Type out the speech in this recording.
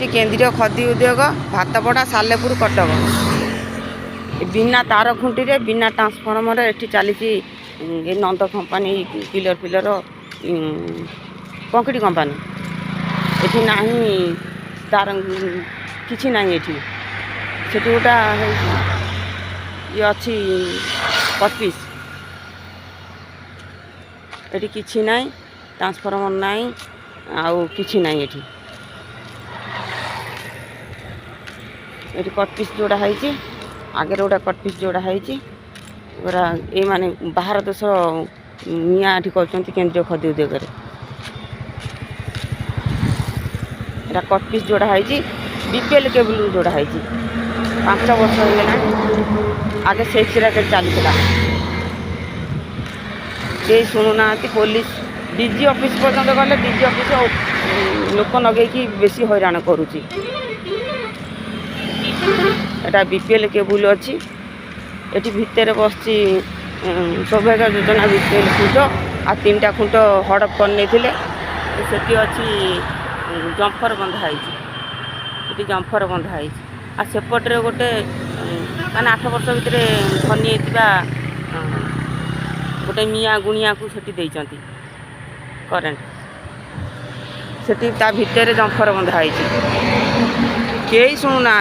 केंद्रीय खदी उद्योग भातपड़ा सालेपुर कटक बिना तार खुंटी रे बिना ट्रांसफॉर्मर एठी चली नंद company pillar pillar concrete company एठी नाही तार किछि नाही एठी सेठी गोटा ये अच्छी पचीस एठी किछि नाही ट्रांसफॉर्मर नाही आउ किछि नाही एठी एठी कटपीस जोड़ा है आगे गोटा कटपीस जोड़ा है ये माने बाहर देश निया कहते केंद्रीय खदी उद्योग एटा कटपीस जोड़ा है बीपीएल केबल जोड़ा है 5 वर्ष हो आगे से चलता कई शुणुना पुलिस डीजी ऑफिस पर्यटन गले डीजी ऑफिस लोक नगे बेसी हैरान करुच्ची एटा बीपीएल केबुल अच्छी एटी भितर बसची सौभाग्य योजना बीपीएल खुंट आ 3टा खुंट हड़प कर सेठी अच्छी जम्फर बंधा ये जम्फर बंधा आ सेपटे गोटे माने 8 वर्ष भितर धनी गोटे मिया गुणिया को सेठी देइचंती करेंट सेठी ता भितर जम्फर बंधा कई शुणुना